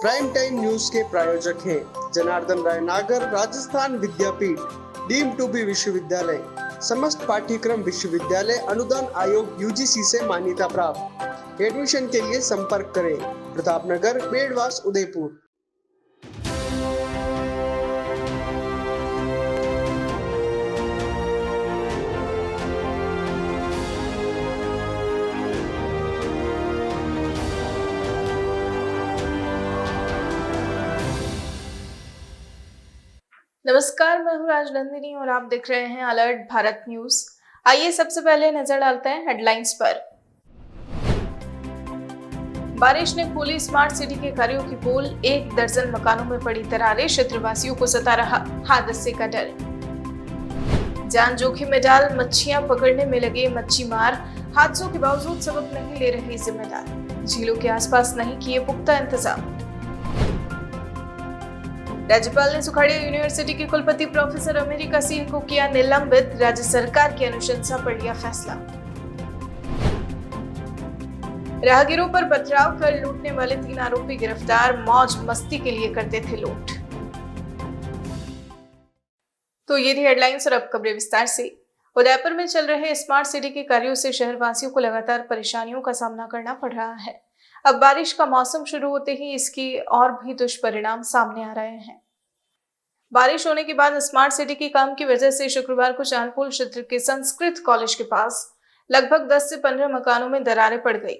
Prime time news के प्रायोजक हैं जनार्दन राय नागर, राजस्थान विद्यापीठ, डीम्ड टू बी विश्वविद्यालय, समस्त पाठ्यक्रम विश्वविद्यालय अनुदान आयोग यूजीसी से मान्यता प्राप्त। एडमिशन के लिए संपर्क करें प्रतापनगर, बेड़वास, उदयपुर। नमस्कार, मैं हूँ राजनंदिनी और आप देख रहे हैं अलर्ट भारत न्यूज। आइए सबसे पहले नजर डालते हैं हेडलाइंस पर। बारिश ने खोली स्मार्ट सिटी के कार्यों की पोल, 1 दर्जन मकानों में पड़ी दरारें, क्षेत्रवासियों को सता रहा हादसे का डर। जान जोखिम में डाल मच्छियां पकड़ने में लगे मच्छी मार, हादसों के बावजूद सबक नहीं ले रहे जिम्मेदार, झीलों के आसपास नहीं किए पुख्ता इंतजाम। राज्यपाल ने सुखाड़िया यूनिवर्सिटी के कुलपति प्रोफेसर अमेरिका सिंह को किया निलंबित, राज्य सरकार की अनुशंसा पर लिया फैसला। राहगीरों पर पथराव कर लूटने वाले 3 आरोपी गिरफ्तार, मौज मस्ती के लिए करते थे लूट। तो ये थी हेडलाइंस और अब खबरें विस्तार से। उदयपुर में चल रहे स्मार्ट सिटी के कार्यों से शहरवासियों को लगातार परेशानियों का सामना करना पड़ रहा है। अब बारिश का मौसम शुरू होते ही इसकी और भी दुष्परिणाम सामने आ रहे हैं। बारिश होने के बाद स्मार्ट सिटी के काम की वजह से शुक्रवार को चांदपोल क्षेत्र के संस्कृत कॉलेज के पास लगभग 10 से 15 मकानों में दरारें पड़ गई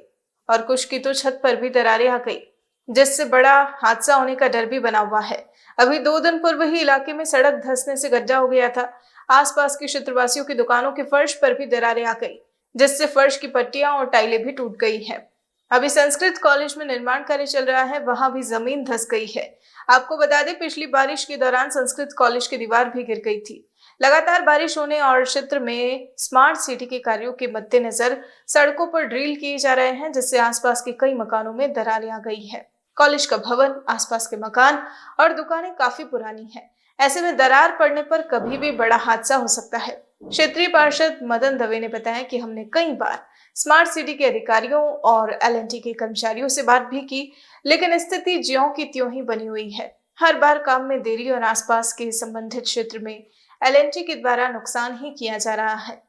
और कुछ की तो छत पर भी दरारें आ गई, जिससे बड़ा हादसा होने का डर भी बना हुआ है। अभी 2 दिन पूर्व ही इलाके में सड़क धंसने से गड्ढा हो गया था। आसपास के क्षेत्रवासियों की दुकानों के फर्श पर भी दरारें आ गई, जिससे फर्श की पट्टियां और टाइलें भी टूट गई है। अभी संस्कृत कॉलेज में निर्माण कार्य चल रहा है, वहां भी जमीन धंस गई है। आपको बता दें, पिछली बारिश के दौरान संस्कृत कॉलेज की दीवार भी गिर गई थी। लगातार बारिश होने और क्षेत्र में स्मार्ट सिटी के कार्यों के मद्देनजर सड़कों पर ड्रिल किए जा रहे हैं, जिससे आसपास के कई मकानों में दरारें आ गई है। कॉलेज का भवन, आसपास के मकान और दुकानें काफी पुरानी है। ऐसे में दरार पड़ने पर कभी भी बड़ा हादसा हो सकता है। क्षेत्रीय पार्षद मदन दवे ने बताया कि हमने कई बार स्मार्ट सिटी के अधिकारियों और एलएनटी के कर्मचारियों से बात भी की, लेकिन स्थिति ज्यों की त्यों ही बनी हुई है। हर बार काम में देरी और आसपास के संबंधित क्षेत्र में एलएनटी के द्वारा नुकसान ही किया जा रहा है।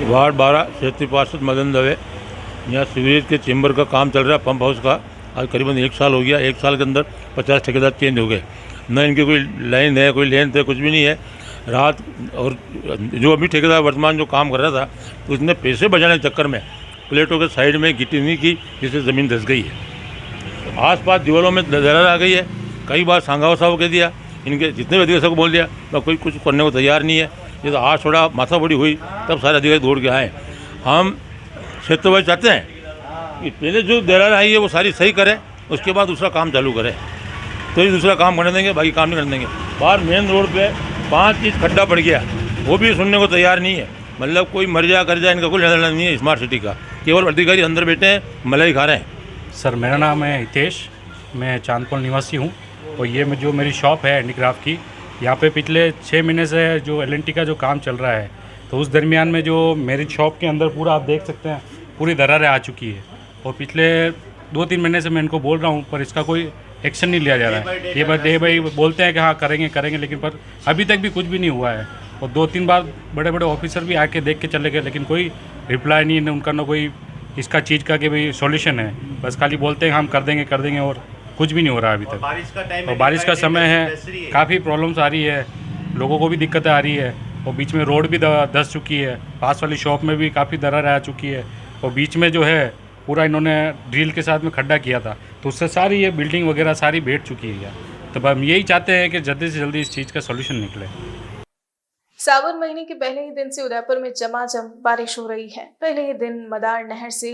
वार्ड 12 क्षेत्रीय पार्षद मदन दवे। यहाँ सीवरेज के चेंबर का काम चल रहा है, पंप हाउस का। आज करीबन 1 साल हो गया। 1 साल के अंदर 50 ठेकेदार चेंज हो गए। न इनकी कोई लाइन है, कोई लेंथ है, कुछ भी नहीं है। रात और जो अभी ठेकेदार वर्तमान जो काम कर रहा था, तो उसने पैसे बचाने के चक्कर में प्लेटों के साइड में गिट्टी नहीं की, जिससे ज़मीन धंस गई है। आसपास दीवारों में दरार आ गई है। कई बार सांगा वसाव कह दिया, इनके जितने भी अधिकारी सबको बोल दिया, तो कोई कुछ करने को तैयार नहीं है। ये तो आज थोड़ा माथा बड़ी हुई, तब सारे अधिकारी दौड़ के आए। हम क्षेत्रवासी चाहते हैं कि पहले जो दरार आई है वो सारी सही करें, उसके बाद दूसरा काम चालू करें, तो ही दूसरा काम करने देंगे, बाकी काम नहीं करने देंगे। बाहर मेन रोड पे 5 इंच खड्डा पड़ गया, वो भी सुनने को तैयार नहीं है। मतलब कोई मर जाए कर जाए, इनका कोई लेना नहीं है स्मार्ट सिटी का। केवल अधिकारी अंदर बैठे हैं, मलाई खा रहे हैं। सर, मेरा नाम है हितेश, मैं चांदपोल निवासी हूँ और ये जो मेरी शॉप है हैंडीक्राफ्ट की, यहाँ पे पिछले 6 महीने से जो एलएनटी का जो काम चल रहा है, तो उस दरमियान में जो मेरी शॉप के अंदर पूरा आप देख सकते हैं पूरी दरारें आ चुकी है। और पिछले 2-3 महीने से मैं इनको बोल रहा हूँ, पर इसका कोई एक्शन नहीं लिया जा रहा है। ये भाई बोलते हैं कि हाँ करेंगे, लेकिन पर अभी तक भी कुछ भी नहीं हुआ है। और 2-3 बार बड़े बड़े ऑफिसर भी आके देख के चले गए, लेकिन कोई रिप्लाई नहीं, उनका ना कोई इसका चीज़ का कि भाई सॉल्यूशन है। बस खाली बोलते हैं हम कर देंगे और कुछ भी नहीं हो रहा है अभी तक। और बारिश का समय है, काफ़ी प्रॉब्लम्स आ रही है, लोगों को भी दिक्कतें आ रही है। और बीच में रोड भी धंस चुकी है, पास वाली शॉप में भी काफ़ी दरार आ चुकी है। और बीच में जो है पूरा इन्होंने ड्रिल के साथ में खड्डा किया था, तो उससे सारी ये बिल्डिंग वगैरह सारी बैठ चुकी है। तो हम यही चाहते हैं कि जल्दी से जल्दी इस चीज़ का सॉल्यूशन निकले। सावन महीने के पहले ही दिन से उदयपुर में झमाझम बारिश हो रही है। पहले ही दिन मदार नहर से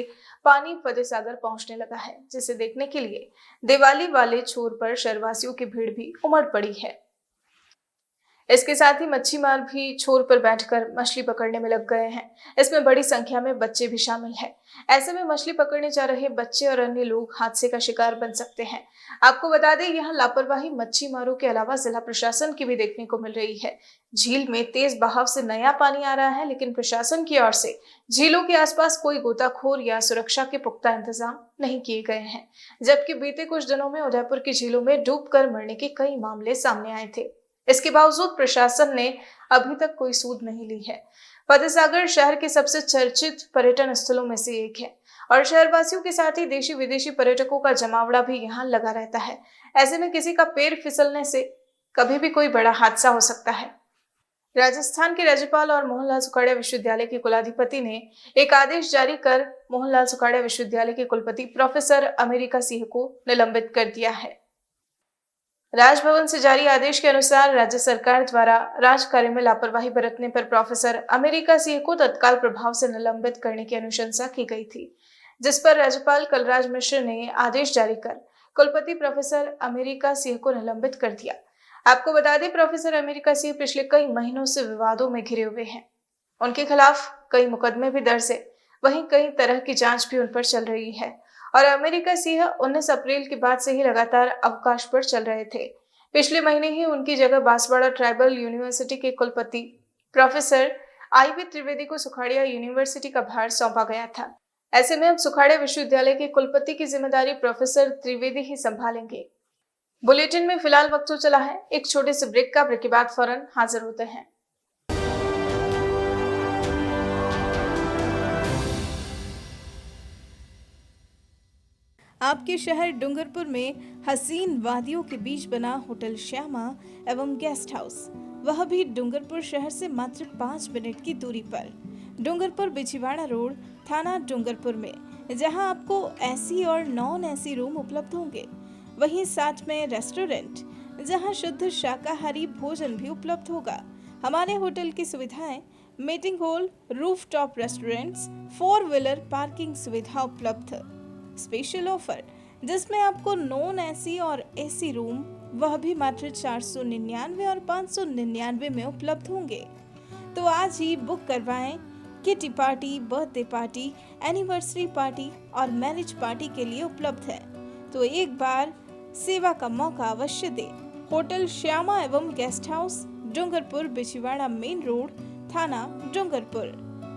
पानी फतेह सागर पहुंचने लगा है, जिसे देखने के लिए दिवाली वाले छोर पर शहरवासियों की भीड़ भी उमड़ पड़ी है। इसके साथ ही मच्छी मार भी छोर पर बैठकर मछली पकड़ने में लग गए हैं। इसमें बड़ी संख्या में बच्चे भी शामिल हैं। ऐसे में मछली पकड़ने जा रहे बच्चे और अन्य लोग हादसे का शिकार बन सकते हैं। आपको बता दें, यहाँ लापरवाही मच्छी मारों के अलावा जिला प्रशासन की भी देखने को मिल रही है। झील में तेज बहाव से नया पानी आ रहा है, लेकिन प्रशासन की ओर से झीलों के आसपास कोई गोताखोर या सुरक्षा के पुख्ता इंतजाम नहीं किए गए हैं। जबकि बीते कुछ दिनों में उदयपुर की झीलों में डूबकर मरने के कई मामले सामने आए थे। इसके बावजूद प्रशासन ने अभी तक कोई सूद नहीं ली है। फतेहसागर शहर के सबसे चर्चित पर्यटन स्थलों में से एक है और शहरवासियों के साथ ही देशी विदेशी पर्यटकों का जमावड़ा भी यहाँ लगा रहता है। ऐसे में किसी का पैर फिसलने से कभी भी कोई बड़ा हादसा हो सकता है। राजस्थान के राज्यपाल और मोहनलाल सुखाड़िया विश्वविद्यालय के कुलाधिपति ने एक आदेश जारी कर मोहनलाल सुखाड़िया विश्वविद्यालय के कुलपति प्रोफेसर अमेरिका सिंह को निलंबित कर दिया है। राजभवन से जारी आदेश के अनुसार राज्य सरकार द्वारा राज कार्य में लापरवाही बरतने पर प्रोफेसर अमेरिका सिंह को तत्काल प्रभाव से निलंबित करने की अनुशंसा की गई थी, जिस पर राज्यपाल कलराज मिश्र ने आदेश जारी कर कुलपति प्रोफेसर अमेरिका सिंह को निलंबित कर दिया। आपको बता दें, प्रोफेसर अमेरिका सिंह पिछले कई महीनों से विवादों में घिरे हुए हैं। उनके खिलाफ कई मुकदमे भी दर्ज है, वहीं कई तरह की जांच भी उन पर चल रही है और अमेरिका सिंह 19 अप्रैल के बाद से ही लगातार अवकाश पर चल रहे थे। पिछले महीने ही उनकी जगह बांसवाड़ा ट्राइबल यूनिवर्सिटी के कुलपति प्रोफेसर IV त्रिवेदी को सुखाड़िया यूनिवर्सिटी का भार सौंपा गया था। ऐसे में अब सुखाड़िया विश्वविद्यालय के कुलपति की जिम्मेदारी प्रोफेसर त्रिवेदी ही संभालेंगे। बुलेटिन में फिलहाल वक्त हो चला है एक छोटे से ब्रेक का। ब्रेक के बाद फौरन हाजिर होते हैं। आपके शहर डूंगरपुर में हसीन वादियों के बीच बना होटल श्यामा एवं गेस्ट हाउस, वह भी डूंगरपुर शहर से मात्र 5 मिनट की दूरी पर। डूंगरपुर बिछीवाड़ा रोड, थाना डूंगरपुर में, जहां आपको एसी और नॉन एसी रूम उपलब्ध होंगे। वहीं साथ में रेस्टोरेंट, जहां शुद्ध शाकाहारी भोजन भी उपलब्ध होगा। हमारे होटल की सुविधाएं meeting hall, rooftop restaurants, 4 wheeler parking सुविधा उपलब्ध। स्पेशल ऑफर जिसमें आपको नॉन एसी और एसी रूम वह भी मात्र 499 और 599 में उपलब्ध होंगे। तो आज ही बुक करवाएं। Kitty party, birthday party, anniversary party और मैरिज पार्टी के लिए उपलब्ध है। तो एक बार सेवा का मौका अवश्य दें। होटल श्यामा एवं guest house, Dungarpur Bichhiwara main road, थाना डूंगरपुर।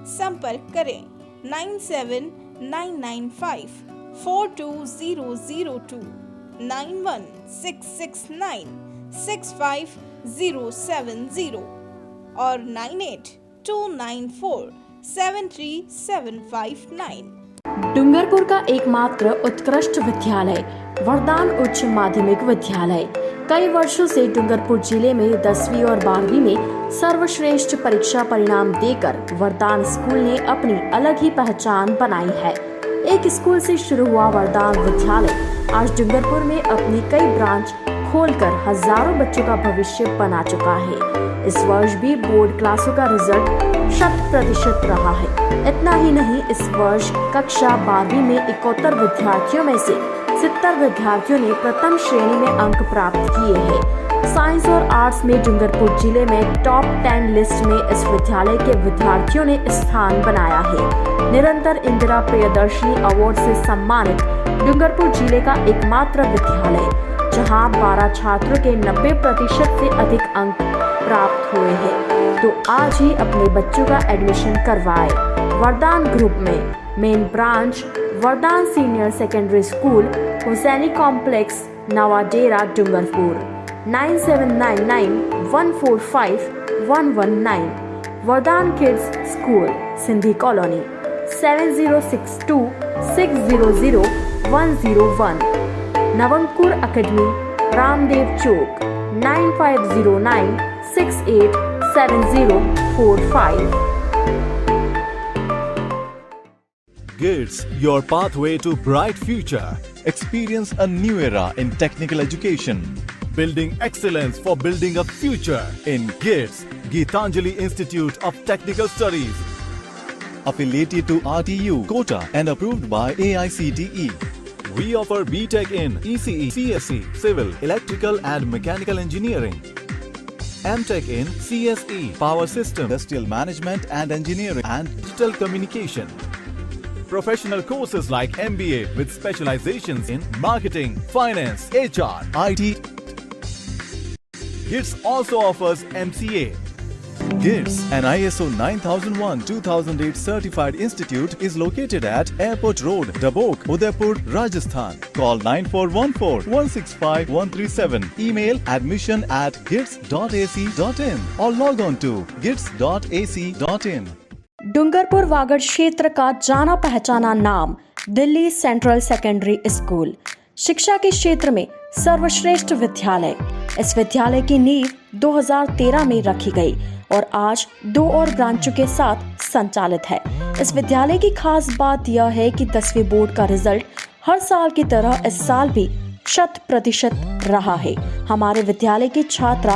संपर्क करें 9799542002 9166965070 और 9829473759। डूंगरपुर का एकमात्र उत्कृष्ट विद्यालय वरदान उच्च माध्यमिक विद्यालय कई वर्षों से डूंगरपुर जिले में 10वीं और 12वीं में सर्वश्रेष्ठ परीक्षा परिणाम देकर वरदान स्कूल ने अपनी अलग ही पहचान बनाई है। एक स्कूल से शुरू हुआ वरदान विद्यालय आज डूंगरपुर में अपनी कई ब्रांच खोलकर हजारों बच्चों का भविष्य बना चुका है। इस वर्ष भी बोर्ड क्लासों का रिजल्ट 100% रहा है। इतना ही नहीं, इस वर्ष कक्षा 12वीं में 71 विद्यार्थियों में से 70 विद्यार्थियों ने प्रथम श्रेणी में अंक प्राप्त किए हैं। साइंस और आर्ट्स में डूंगरपुर जिले में टॉप 10 लिस्ट में इस विद्यालय के विद्यार्थियों ने स्थान बनाया है। निरंतर इंदिरा प्रियदर्शनी अवार्ड से सम्मानित डूंगरपुर जिले का एकमात्र विद्यालय, जहां 12 छात्रों के 90% से अधिक अंक प्राप्त हुए हैं। तो आज ही अपने बच्चों का एडमिशन करवाएं। वरदान ग्रुप में main branch Vardan senior secondary school, Husaini complex, Navadera, Dungarpur. 9799145119। Vardan kids school, Sindhi colony, 7062600101। Navankur academy, Ramdev Chowk, 9509687045। GITS, your pathway to bright future. Experience a new era in technical education. Building excellence for building a future in GITS, Geetanjali Institute of Technical Studies. Affiliated to RTU, Kota and approved by AICTE. We offer BTech in ECE, CSE, Civil, Electrical and Mechanical Engineering. M.Tech in CSE, Power System, Industrial Management and Engineering and Digital Communication. Professional courses like MBA with specializations in Marketing, Finance, HR, IT. GITS also offers MCA. GITS, an ISO 9001-2008 certified institute, is located at Airport Road, Dabok, Udaipur, Rajasthan. Call 9414-165-137. Email admission@gits.ac.in or log on to gits.ac.in. Dungarpur Vagad क्षेत्र का जाना पहचाना नाम Delhi central secondary school, शिक्षा के क्षेत्र में सर्वश्रेष्ठ विद्यालय। इस विद्यालय की नींव 2013 में रखी गई और आज 2 और ब्रांचों के साथ संचालित है। इस विद्यालय की खास बात यह है कि 10वीं बोर्ड का रिजल्ट हर साल की तरह इस साल भी 100% रहा है। हमारे विद्यालय की छात्रा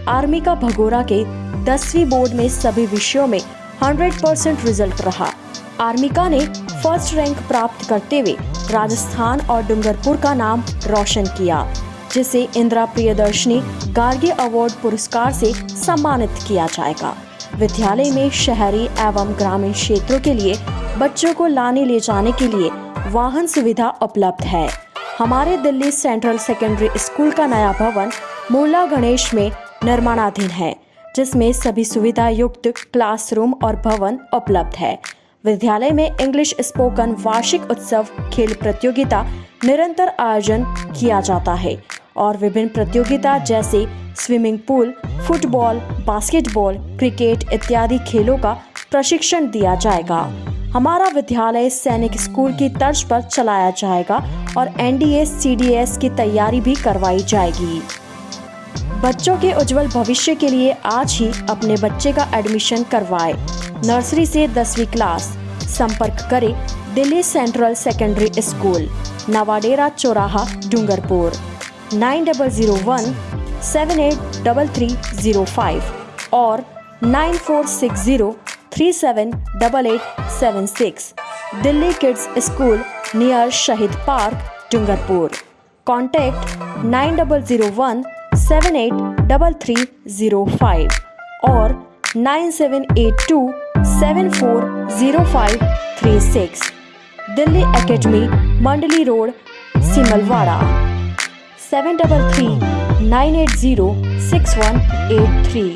आर्मिका भगोरा के 10वीं बोर्ड में सभी विषयों में 100% रिजल्ट रहा। आर्मिका ने फर्स्ट रैंक प्राप्त करते हुए राजस्थान और डूंगरपुर का नाम रोशन किया, जिसे इंदिरा प्रियदर्शनी गार्गी अवार्ड पुरस्कार से सम्मानित किया जाएगा। विद्यालय में शहरी एवं ग्रामीण क्षेत्रों के लिए बच्चों को लाने ले जाने के लिए वाहन सुविधा उपलब्ध है। हमारे दिल्ली सेंट्रल सेकेंडरी स्कूल का नया भवन मोहल्ला गणेश में निर्माणाधीन है, जिसमें सभी सुविधा युक्त क्लासरूम और भवन उपलब्ध है। विद्यालय में इंग्लिश स्पोकन वार्षिक उत्सव खेल प्रतियोगिता निरंतर आयोजन किया जाता है और विभिन्न प्रतियोगिता जैसे swimming pool, football, basketball, cricket इत्यादि खेलों का प्रशिक्षण दिया जाएगा। हमारा विद्यालय सैनिक स्कूल की तर्ज पर चलाया जाएगा और NDA CDS की तैयारी भी करवाई जाएगी। बच्चों के उज्जवल भविष्य के लिए आज ही अपने बच्चे का एडमिशन करवाएं। नर्सरी से 10वीं क्लास। संपर्क करें Delhi central secondary school, Nawadera चौराहा, डूंगरपुर 9001-783305 और 9460378876। Delhi kids school near Shaheed park, Dungarpur. Contact 9001-783305 और 9782740536। Delhi academy, Mandali road, Simalwara 7339806183।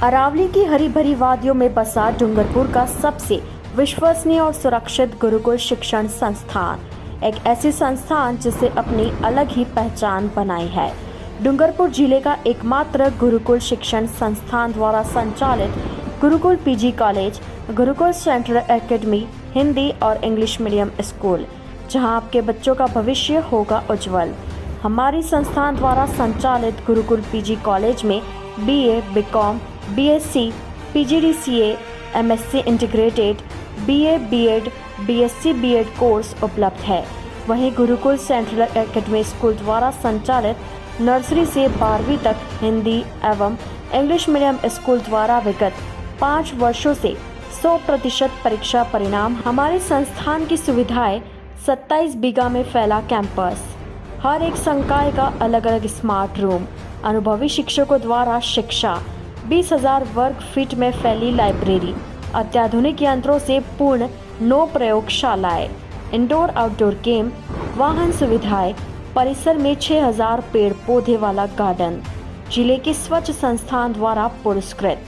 अरावली की हरी भरी वादियों में बसा डूंगरपुर का सबसे विश्वसनीय और सुरक्षित गुरुकुल शिक्षण संस्थान, एक ऐसी संस्थान जिसे अपनी अलग ही पहचान बनाई है। डूंगरपुर जिले का एकमात्र गुरुकुल शिक्षण संस्थान द्वारा संचालित Gurukul PG college, Gurukul central academy, Hindi और इंग्लिश मीडियम स्कूल, जहां आपके बच्चों का भविष्य होगा उज्जवल। हमारी संस्थान द्वारा संचालित गुरुकुल PG कॉलेज में BA, BCom, BSc, PGDCA, MSc integrated, BA, BEd, BSc, BEd course उपलब्ध है। वहीं गुरुकुल सेंट्रल एकेडमी स्कूल द्वारा संचालित नर्सरी से 12वीं तक हिंदी एवं इंग्लिश मीडियम स्कूल द्वारा विगत 5 वर्षों से 100% परीक्षा परिणाम। हमारे संस्थान की सुविधाएं 27 बीघा में फैला कैंपस, हर एक संकाय का अलग अलग स्मार्ट रूम, अनुभवी शिक्षकों द्वारा शिक्षा, 20,000 वर्ग फीट में फैली लाइब्रेरी, अत्याधुनिक यंत्रों से पूर्ण 9 प्रयोगशालाएं, इंडोर आउटडोर गेम, वाहन सुविधाएं, परिसर में 6000 पेड़ पौधे वाला गार्डन, जिले के स्वच्छ संस्थान द्वारा पुरस्कृत।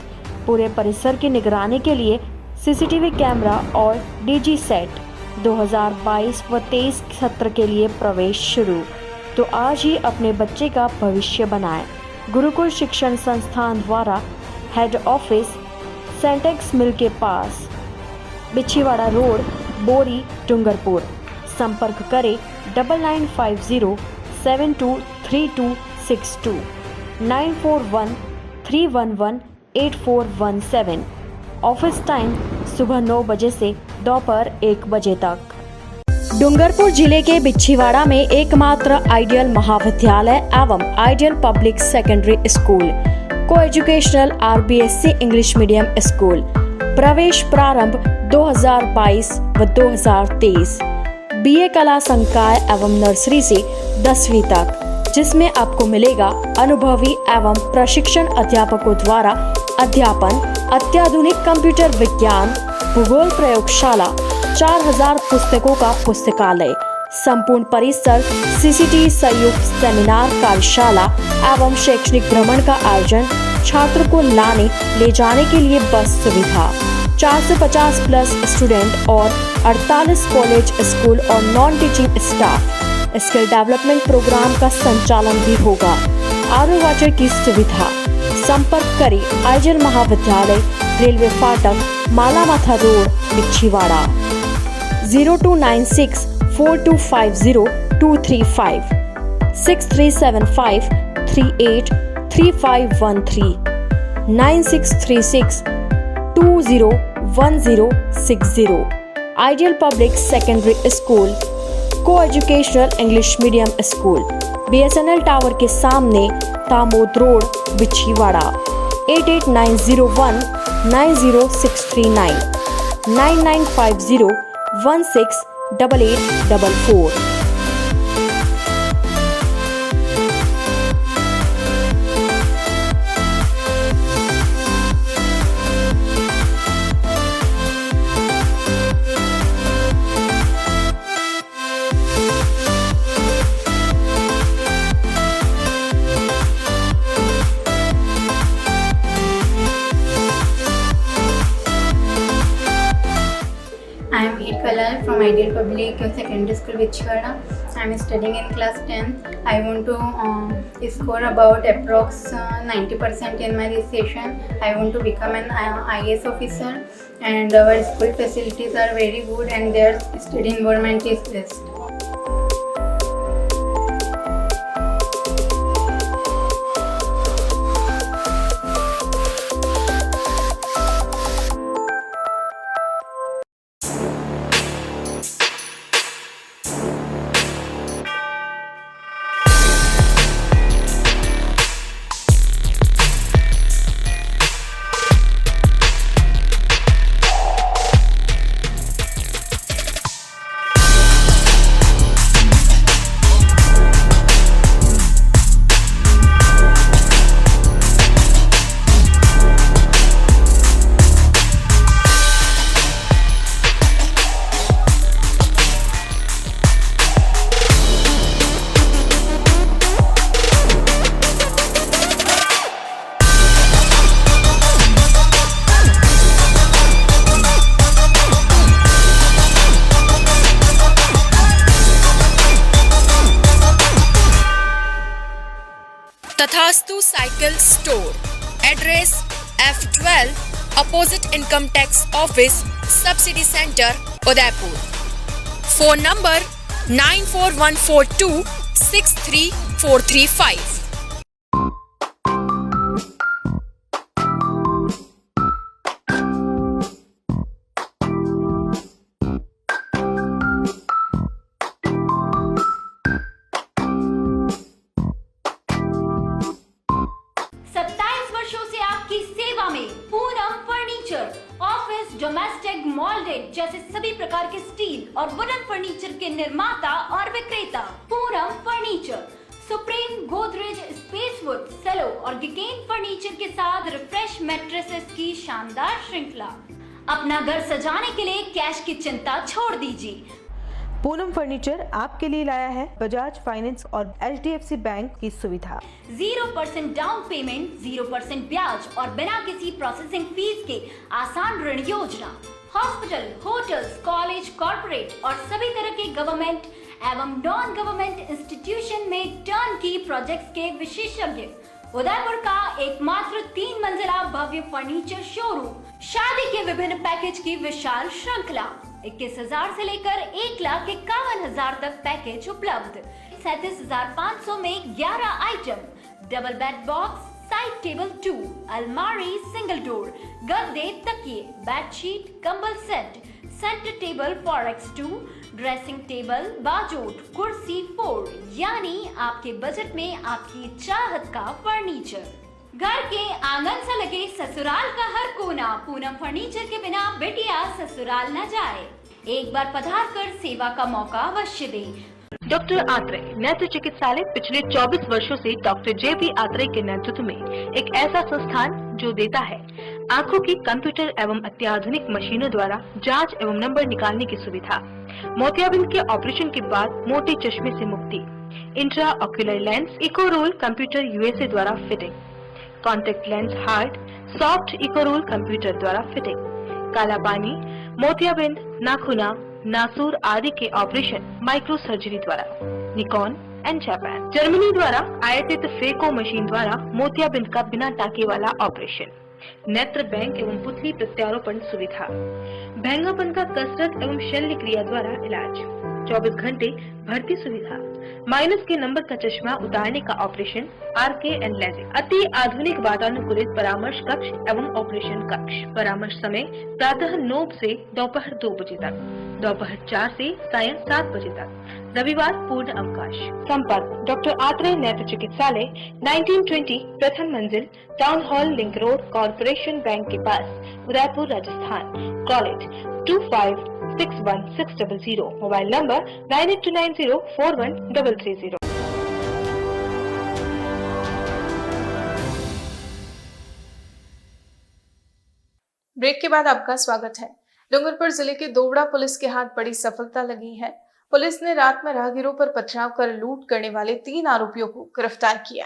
पूरे परिसर की निगरानी के लिए CCTV कैमरा और DG सेट। 2022 व 23 सत्र के लिए प्रवेश शुरू। तो आज ही अपने बच्चे का भविष्य बनाएं। गुरुकुल शिक्षण संस्थान द्वारा हेड ऑफिस सेंटेक्स मिल के पास, बिछीवाड़ा रोड, बोरी, डूंगरपुर। संपर्क करें 9950723262 9413118417। ऑफिस टाइम सुबह 9 बजे से दोपहर 1 बजे तक। डूंगरपुर जिले के बिछीवाड़ा में एकमात्र आइडियल महाविद्यालय एवं आइडियल पब्लिक सेकेंडरी स्कूल, को educational RBSC English medium school. प्रवेश प्रारंभ 2022 व 2023। BA कला संकाय एवं नर्सरी से 10वीं तक, जिसमें आपको मिलेगा अनुभवी एवं प्रशिक्षण अध्यापकों द्वारा अध्यापन, अत्याधुनिक कंप्यूटर विज्ञान, भूगोल प्रयोगशाला, 4000 पुस्तकों का पुस्तकालय, संपूर्ण परिसर, CCTV संयुक्त सेमिनार कार्यशाला एवं शैक्षणिक भ्रमण का आयोजन, छात्र को लाने ले जाने के लिए बस सुविधा, 450 प्लस स्टूडेंट और 48 कॉलेज, स्कूल और non teaching staff. Skill development programme का संचालन भी होगा। आरओ वाटर की सुविधा। संपर्क करें आइजर महाविद्यालय, रेलवे फाटक, Malamatha road, Bichhiwara. 0296 4250 235 6375 38 3513 9636 201060। Ideal public secondary school, coeducational English medium school, BSNL tower के सामने, Tamod road, Bichhiwara. 88901 90639 9950 168844। I am Veer Kalal from Ideal Public Secondary School, Bichwada. I am studying in class 10th. I want to score about approx 90% in my this session. I want to become an IAS officer, and our school facilities are very good and their study environment is best. Tathastu cycle store, address F12 opposite income tax office, subsidy centre, Udaipur. Phone number 9414263435। Domestic, moulded जैसे सभी प्रकार के steel और wooden furniture के निर्माता और विक्रेता। पूरम furniture, supreme, Godrej, स्पेसवुड, सेलो और गिकेन फर्नीचर के साथ रिफ्रेश मैट्रेसेस की शानदार श्रृंखला। अपना घर सजाने के लिए कैश की चिंता छोड़ दीजिए। पूनम फर्नीचर आपके लिए लाया है बजाज फाइनेंस और HDFC बैंक की सुविधा। 0% डाउन पेमेंट, 0% ब्याज और बिना किसी प्रोसेसिंग फीस के आसान ऋण योजना। हॉस्पिटल, होटल्स, कॉलेज, कॉर्पोरेट और सभी तरह के गवर्नमेंट एवं नॉन गवर्नमेंट इंस्टीट्यूशन में टर्न की प्रोजेक्ट्स के विशेषज्ञ। उदयपुर का एकमात्र 3 मंजिला भव्य फर्नीचर शोरूम। शादी के विभिन्न पैकेज की विशाल श्रृंखला। 21,000 से लेकर 1,51,000 तक पैकेज उपलब्ध। 37,500 में 11 item, double bed box, side table 2, अलमारी, सिंगल डोर, गद्दे, तकिए, बेडशीट, कंबल set, centre table 4x2, dressing table, बाजोट, कुर्सी 4, यानी आपके बजट में आपकी चाहत का फर्नीचर। घर के आंगन से लगे ससुराल का हर कोना। पूनम फर्नीचर के बिना बिटिया ससुराल न जाए। एक बार पधार कर सेवा का मौका अवश्य दें। डॉक्टर आत्रेय नेत्र चिकित्सालय पिछले 24 वर्षों से डॉक्टर जे.पी. आत्रेय के नेतृत्व में एक ऐसा संस्थान जो देता है आंखों की कंप्यूटर एवं अत्याधुनिक मशीनों द्वारा जांच एवं नंबर निकालने की सुविधा, मोतियाबिंद के ऑपरेशन के बाद मोटे चश्मे से मुक्ति, intra ocular lens eco roll computer USA द्वारा fitting, contact lens hard soft eco roll computer द्वारा फिटिंग, काला पानी, मोतियाबिंद, नाखूना, नासूर आदि के ऑपरेशन माइक्रो सर्जरी द्वारा, निकॉन एंड जापान, जर्मनी द्वारा आयातित फेको मशीन द्वारा मोतियाबिंद का बिना टाके वाला ऑपरेशन, नेत्र बैंक एवं पुतली प्रत्यारोपण सुविधा, भैंगापन का कसरत एवं शल्य क्रिया द्वारा इलाज, 24 घंटे भर्ती सुविधा, माइनस के नंबर का चश्मा उतारने का ऑपरेशन, आरके एंड लेजिक, अति आधुनिक वातानुकूलित परामर्श कक्ष एवं ऑपरेशन कक्ष, परामर्श समय प्रातः 9 से दोपहर 2 बजे तक, दोपहर 4 से सायं 7 बजे तक, रविवार पूर्ण अवकाश। संपर्क डॉक्टर आत्रेय नेत्र चिकित्सालय 1920 प्रथम मंजिल town hall link road corporation bank के पास Udaipur Rajasthan. College 256160, mobile number 9829041330। Break के बाद आपका स्वागत है। डूंगरपुर जिले के दोवड़ा पुलिस के हाथ बड़ी सफलता लगी है। पुलिस ने रात में राहगीरों पर पथराव कर लूट करने वाले 3 आरोपियों को गिरफ्तार किया।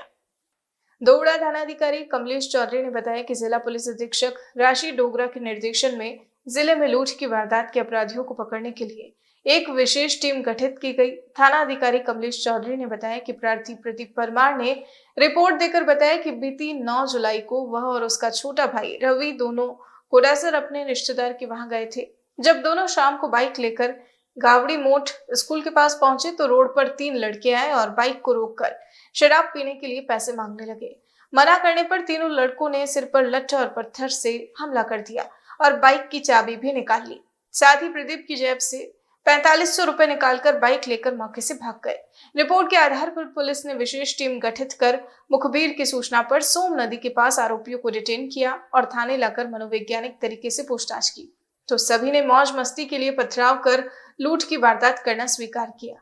दोवड़ा थानाधिकारी कमलेश चौधरी ने बताया कि जिला पुलिस अधीक्षक राशि डोगरा के निर्देशन में जिले में लूट की वारदात के अपराधियों को पकड़ने के लिए एक विशेष टीम गठित की गई। थाना अधिकारी कमलेश चौधरी ने बताया कि प्रार्थी प्रदीप परमार ने रिपोर्ट देकर बताया कि बीती 9 जुलाई को वह और उसका छोटा भाई रवि दोनों कोडासर अपने रिश्तेदार के वहां गए थे। जब दोनों शाम को बाइक लेकर गावड़ी मोट स्कूल के पास पहुंचे तो रोड पर 3 लड़के आए और बाइक को रोककर शराब पीने के लिए पैसे मांगने लगे। मना करने पर तीनों लड़कों ने सिर पर लट्ठा और पत्थर से हमला कर दिया और बाइक की चाबी भी निकाल ली। साथ ही प्रदीप की जेब से 4500 रुपए निकालकर बाइक लेकर मौके से भाग गए। रिपोर्ट के आधार पर पुलिस ने विशेष टीम गठित कर मुखबिर की सूचना पर सोम नदी के पास आरोपियों को डिटेन किया और थाने लाकर मनोवैज्ञानिक तरीके से पूछताछ की तो सभी ने मौज मस्ती के लिए पथराव कर लूट की वारदात करना स्वीकार किया,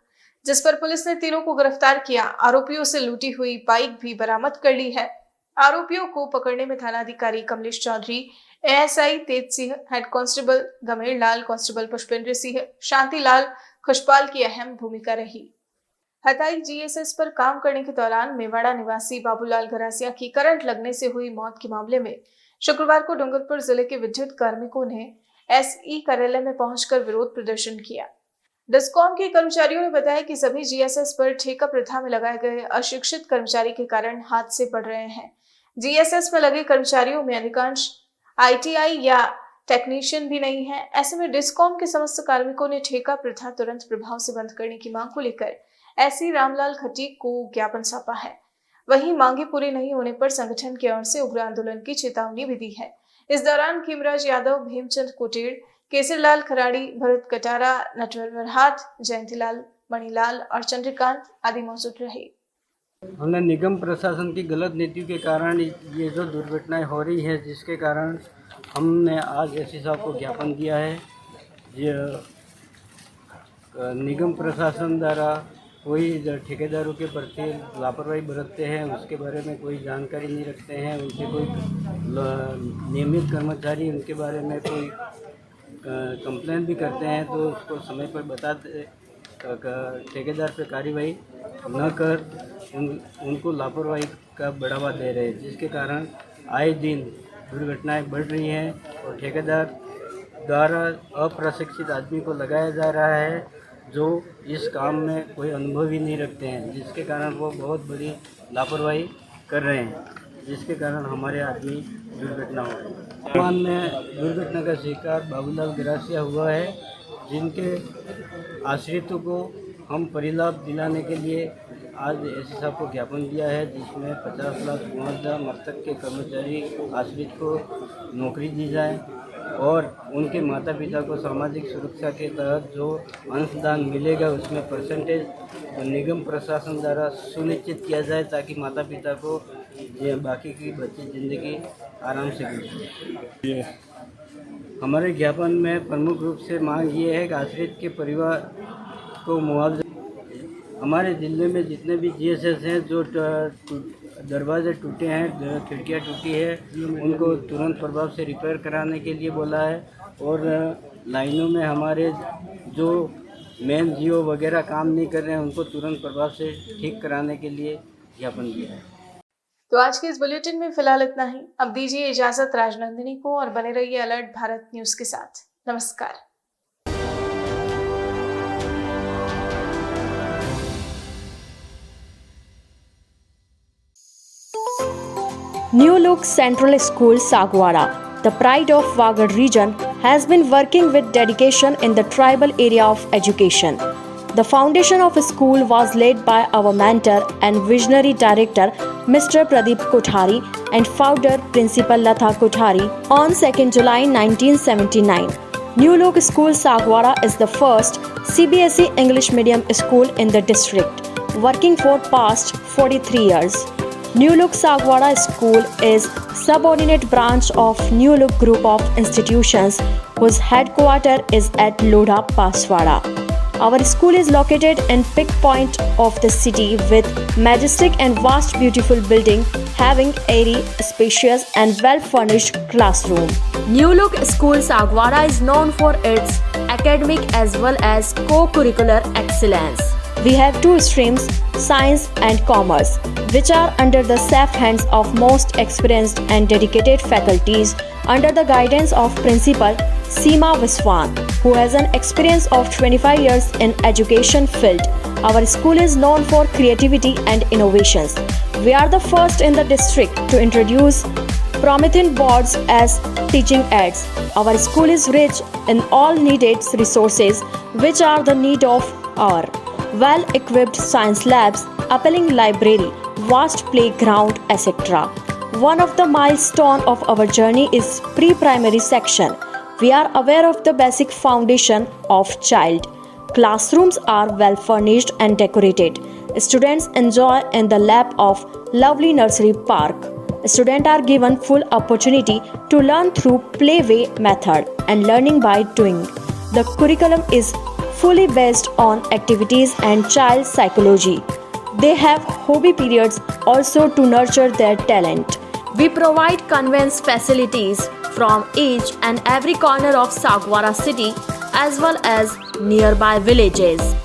जिस पर पुलिस ने तीनों को गिरफ्तार किया। आरोपियों से लूटी हुई बाइक भी बरामद कर ली है। आरोपियों को पकड़ने में थानाधिकारी कमलेश चौधरी, एएसआई तेज सिंह, हेड कांस्टेबल गमेर लाल, कांस्टेबल पुष्पेंद्र सिंह, शांतिलाल खुशपाल की अहम भूमिका रही। हताई जीएसएस पर काम करने के दौरान मेवाड़ा निवासी बाबूलाल गरासिया की करंट लगने से हुई मौत के मामले में शुक्रवार को डूंगरपुर जिले के विद्युत कार्मिकों ने एसई कार्यालय में पहुंचकर विरोध प्रदर्शन किया। डिस्कॉम के कर्मचारियों ने बताया कि सभी जीएसएस पर ठेका प्रथा में लगाए गए अशिक्षित कर्मचारी के कारण हादसे बढ़ रहे हैं। जीएसएस में लगे कर्मचारियों में अधिकांश आईटीआई या टेक्नीशियन भी नहीं है। ऐसे में डिस्कॉम के समस्त कार्मिकों ने ठेका प्रथा तुरंत प्रभाव से बंद करने की मांग को लेकर एसई रामलाल खटीक को ज्ञापन सौंपा है। वहीं मांगे पूरी नहीं होने पर संगठन की ओर से उग्र आंदोलन की चेतावनी भी दी है। इस दौरान खीमराज यादव, भीमचंद कोटेड़, केसरलाल खराड़ी, भरत कटारा, नटवर वरहात, जयंतीलाल, मणिलाल और चंद्रकांत आदि मौजूद रहे। हमने निगम प्रशासन की गलत नीति के कारण ये जो दुर्घटनाएं हो रही है, जिसके कारण हमने आज एसपी साहब को ज्ञापन दिया है। ये निगम प्रशासन द्वारा कोई ठेकेदारों के प्रति लापरवाही बरतते हैं, उसके बारे में कोई जानकारी नहीं रखते हैं। उनके कोई नियमित कर्मचारी उनके बारे में कोई कंप्लेंट भी करते हैं तो उसको समय पर बताते, ठेकेदार पे कार्रवाई न कर उनको लापरवाही का बढ़ावा दे रहे हैं, जिसके कारण आए दिन दुर्घटनाएं बढ़ रही हैं और ठेकेदार द्वारा अप्रशिक्षित आदमी को लगाया जा रहा है जो इस काम में कोई अनुभव ही नहीं रखते हैं, जिसके कारण वो बहुत बड़ी लापरवाही कर रहे हैं, जिसके कारण हमारे आदमी दुर्घटना हो रही है। वर्तमान में दुर्घटना का शिकार बाबूलाल गरासिया हुआ है, जिनके आश्रितों को हम परिलाभ दिलाने के लिए आज एसपी साहब को ज्ञापन दिया है, जिसमें 50 लाख मुआवजा मृतक के कर्मचारी आश्रित को नौकरी दी जाए और उनके माता पिता को सामाजिक सुरक्षा के तहत जो अंशदान मिलेगा उसमें परसेंटेज निगम प्रशासन द्वारा सुनिश्चित किया जाए, ताकि माता पिता को बाकी की बच्ची ज़िंदगी आराम से गुजरे। हमारे ज्ञापन में प्रमुख रूप से मांग ये है कि आश्रित के परिवार को मुआवजा। हमारे जिले में जितने भी GSS हैं जो दरवाजे टूटे हैं, खिड़कियां टूटी है, उनको तुरंत प्रभाव से रिपेयर कराने के लिए बोला है। और लाइनों में हमारे जो मेन जियो वगैरह काम नहीं कर रहे हैं उनको तुरंत प्रभाव से ठीक कराने के लिए ज्ञापन दिया है। तो आज के इस बुलेटिन में फिलहाल इतना ही। अब दीजिए इजाजत राजनंदिनी को और बने रहिए अलर्ट भारत न्यूज के साथ। नमस्कार। New Look Central School Sagwara, the pride of Wagad region, has been working with dedication in the tribal area of education. The foundation of a school was laid by our mentor and visionary director Mr. Pradeep Kothari and founder Principal Latha Kothari on 2nd July 1979. New Look School Sagwara is the first CBSE English medium school in the district, working for past 43 years. New Look Sagwara School is subordinate branch of New Look Group of Institutions whose headquarters is at Lodha, Paswara. Our school is located in peak point of the city with majestic and vast beautiful building having airy, spacious and well furnished classroom. New Look School Sagwara is known for its academic as well as co-curricular excellence. We have two streams, Science and Commerce, which are under the safe hands of most experienced and dedicated faculties under the guidance of Principal Seema Viswan, who has an experience of 25 years in education field. Our school is known for creativity and innovations. We are the first in the district to introduce prominent boards as teaching aids. Our school is rich in all needed resources which are the need of our well-equipped science labs, appealing library, vast playground, etc. One of the milestones of our journey is pre-primary section. We are aware of the basic foundation of child. Classrooms are well furnished and decorated. Students enjoy in the lap of lovely nursery park. Students are given full opportunity to learn through playway method and learning by doing. The curriculum is fully based on activities and child psychology. They have hobby periods also to nurture their talent. We provide conveyance facilities from each and every corner of Sagwara city as well as nearby villages.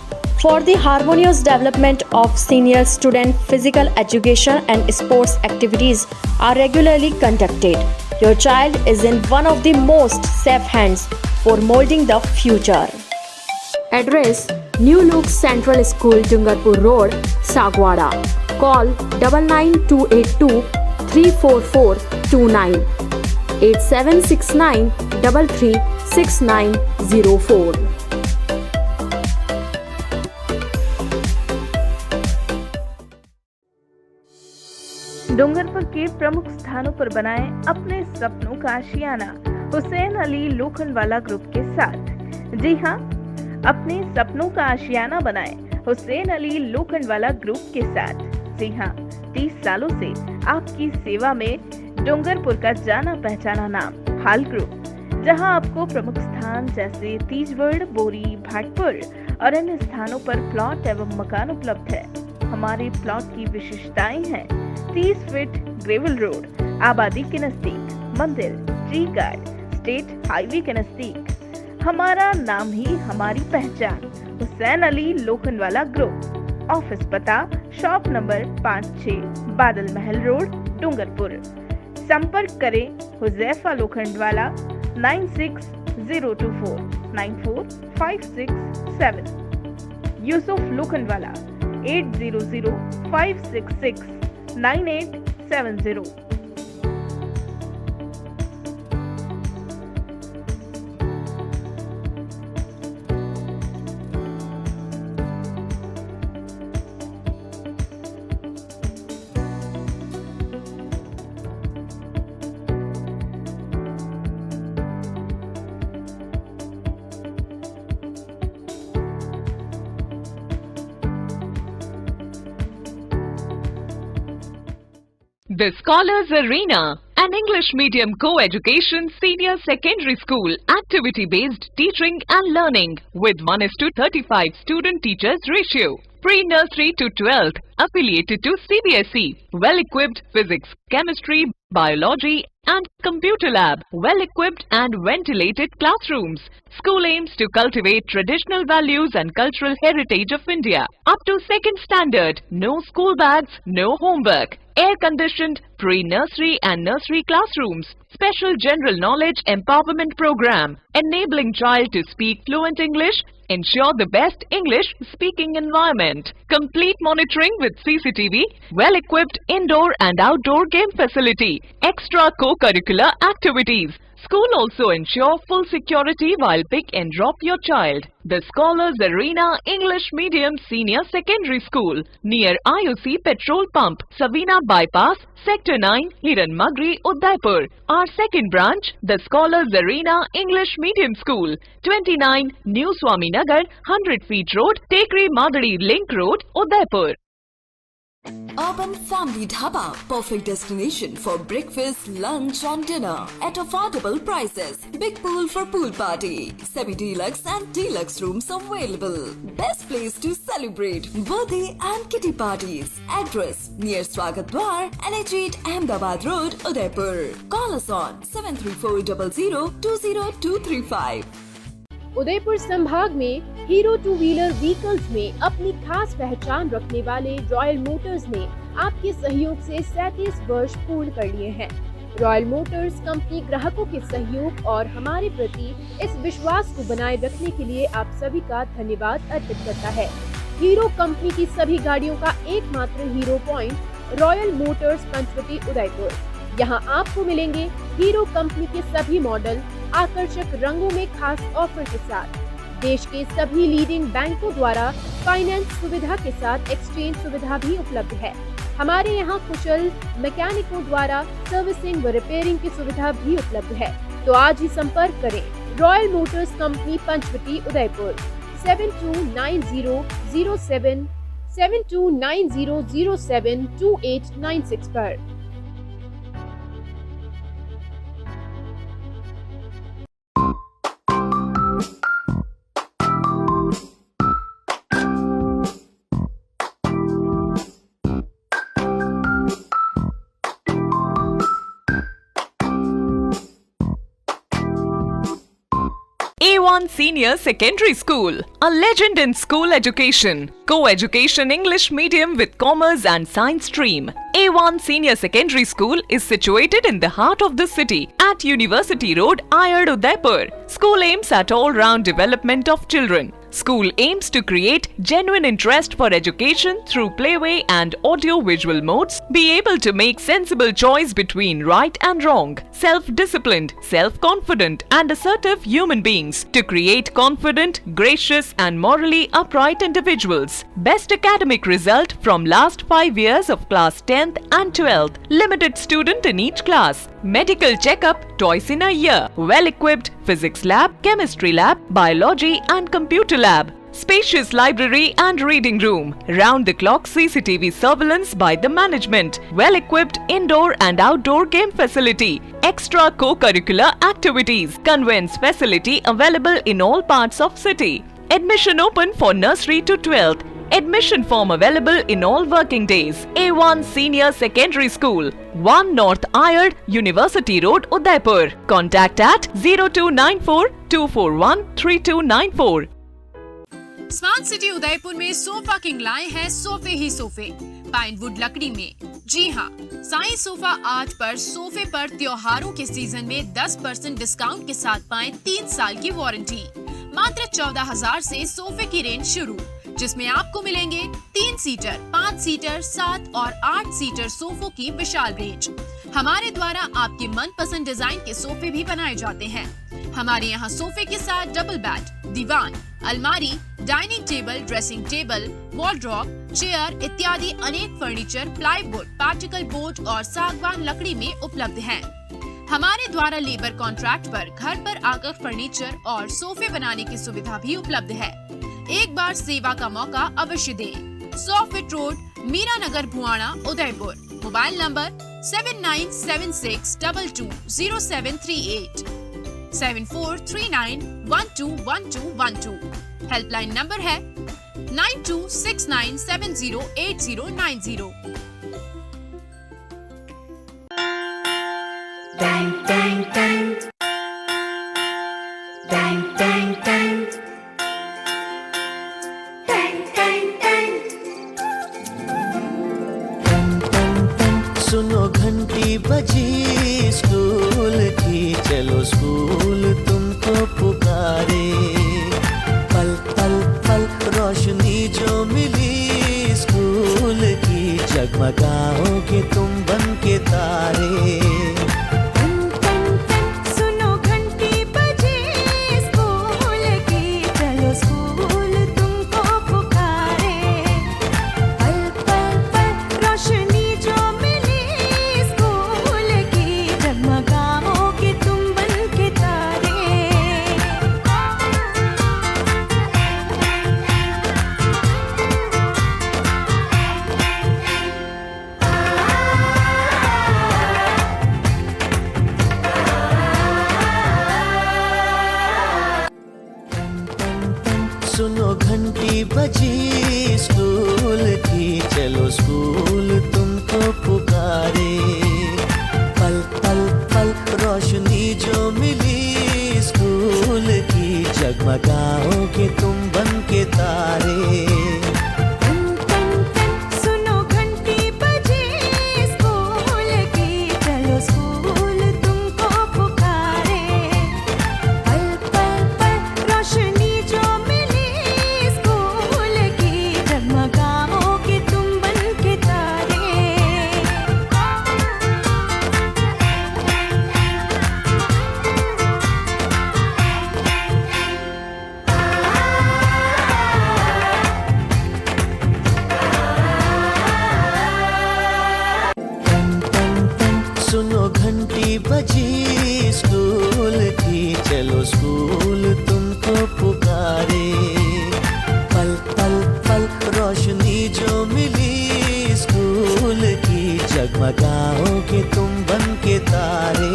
For the harmonious development of senior student, physical education and sports activities are regularly conducted. Your child is in one of the most safe hands for molding the future. Address: New Look Central School, Dungarpur Road, Sagwara. Call 99282 34429 8769 336904. Dungarpur के प्रमुख स्थानों पर बनाएं अपने सपनों का आशियाना Hussain Ali Lokhandwala group के साथ। जी हां, अपने सपनों का आशियाना बनाएं हुसैन अली लोखंडवाला ग्रुप के साथ। जी हां, 30 सालों से आपकी सेवा में डूंगरपुर का जाना पहचाना नाम हाल ग्रुप, जहां आपको प्रमुख स्थान जैसे तीजवड़, बोरी, भाटपुर और अन्य स्थानों पर प्लॉट एवं मकान उपलब्ध है। हमारे प्लॉट की विशेषताएं हैं 30 फीट ग्रेवल रोड, आबादी के नजदीक, मंदिर, ट्री गार्ड, स्टेट हाईवे के नजदीक। हमारा नाम ही हमारी पहचान, हुसैन अली लोखंडवाला ग्रुप। ऑफिस पता शॉप नंबर 56, बादल महल रोड, डूंगरपुर। संपर्क करें Huzaifa Lokhandwala 9602494567, Yusuf Lokhandwala 8005669870। The Scholars Arena, An English medium co-education senior secondary school, activity-based teaching and learning with 1:35 student-teachers ratio. Pre-nursery to 12th, affiliated to CBSE. Well-equipped physics, chemistry, biology and computer lab. Well-equipped and ventilated classrooms. School aims to cultivate traditional values and cultural heritage of India. Up to 2nd standard, no school bags, no homework. Air-conditioned pre-nursery and nursery classrooms. Special general knowledge empowerment program, enabling child to speak fluent English. Ensure the best English speaking environment. Complete monitoring with CCTV. Well-equipped indoor and outdoor game facility. Extra co-curricular activities. School also ensure full security while pick and drop your child. The Scholars Arena English Medium Senior Secondary School near IOC Petrol Pump, Savina Bypass, Sector 9, Hiran Magri, Udaipur. Our second branch, the Scholars Arena English Medium School, 29 New Swaminagar, 100 Feet Road, Tekri Madadi Link Road, Udaipur. Urban Family Dhaba, perfect destination for breakfast, lunch and dinner at affordable prices. Big pool for pool party. Semi-deluxe and deluxe rooms available. Best place to celebrate birthday and kitty parties. Address near Swagat Dwar, NH8 Ahmedabad Road, Udaipur. Call us on 73400 Udaipur संभाग में hero two wheeler vehicles में अपनी खास पहचान रखने वाले royal Motors ने आपके सहयोग से 37 वर्ष पूर्ण कर लिए हैं। रॉयल मोटर्स कंपनी ग्राहकों के सहयोग और हमारे प्रति इस विश्वास को बनाए रखने के लिए आप सभी का धन्यवाद अर्पित करता है। हीरो कंपनी की सभी गाड़ियों का एकमात्र Hero Point Royal Motors Panchvati Udaipur. यहाँ आपको मिलेंगे हीरो कंपनी के सभी मॉडल आकर्षक रंगों में खास ऑफर के साथ। देश के सभी लीडिंग बैंकों द्वारा फाइनेंस सुविधा के साथ एक्सचेंज सुविधा भी उपलब्ध है। हमारे यहाँ कुशल मैकेनिकों द्वारा सर्विसिंग व रिपेयरिंग की सुविधा भी उपलब्ध है। तो आज ही संपर्क करें Royal Motors company Panchvati Udaipur 7290072896 पर। A1 Senior Secondary School, a legend in school education. Co-education English medium with commerce and science stream. A1 Senior Secondary School is situated in the heart of the city at University Road, Ayad, Udaipur. School aims at all-round development of children. School aims to create genuine interest for education through playway and audio-visual modes, be able to make sensible choice between right and wrong, self-disciplined, self-confident and assertive human beings, to create confident, gracious and morally upright individuals. Best academic result from last 5 years of class 10th and 12th. Limited student in each class. Medical checkup twice in a year. Well-equipped physics lab, chemistry lab, biology and computer lab. Spacious library and reading room. Round-the-clock CCTV surveillance by the management. Well-equipped indoor and outdoor game facility. Extra co-curricular activities. Conveyance facility available in all parts of city. Admission open for nursery to 12th. Admission form available in all working days. A1 Senior Secondary School, 1 North Ayad, University Road, Udaipur. Contact at 0294 241 3294. Smart city Udaipur में sofa king लाए हैं सोफे ही सोफे, Pinewood लकड़ी में। जी हाँ, Sai sofa art पर सोफे पर त्योहारों के सीजन में 10% डिस्काउंट के साथ पाएं 3 साल की वारंटी। मात्र 14,000 से सोफे की रेंज शुरू, जिसमें आपको मिलेंगे 3 सीटर, 5 सीटर, 7 और 8 सीटर सोफों की विशाल रेंज। हमारे द्वारा आपके मनपसंद डिजाइन के सोफे भी बनाए जाते हैं। हमारे यहाँ सोफे के साथ डबल बेड, दीवान, अलमारी, dining table, dressing table, wardrobe, chair इत्यादि अनेक फर्नीचर प्लाईवुड, पार्टिकल बोर्ड और सागवान लकड़ी में उपलब्ध हैं। हमारे द्वारा लेबर कॉन्ट्रैक्ट पर घर पर आकर फर्नीचर और सोफे बनाने की सुविधा भी उपलब्ध है। एक बार सेवा का मौका अवश्य दें। 100 feet road, Meera Nagar, Bhuana, Udaipur. Mobile number 7976220738 7439121212। Helpline number है 9269708090। सुनो घंटी बजी स्कूल की, चलो स्कूल तुमको पुकारे। पल पल पल रोशनी जो मिली स्कूल की, जगमगाओगे तुम बन के तारे। सुनो घंटी बजी स्कूल की, चलो स्कूल तुमको पुकारे। पल पल पल रोशनी जो मिली स्कूल की, जगमगाओगे तुम बन के तारे। सुनो घंटी बजी स्कूल की, चलो स्कूल तुमको पुकारे। पल पल पल रोशनी जो मिली स्कूल की, जगमगाओगे तुम बन के तारे। सुनो घंटी बजी स्कूल की, चलो स्कूल तुमको पुकारे। पल पल पल रोशनी जो मिली स्कूल की, जगमगाओगे तुम बन के तारे। सुनो घंटी बजी स्कूल की, चलो स्कूल तुमको पुकारे। पल पल पल रोशनी जो मिली स्कूल की, जगमगाओगे तुम बन के तारे।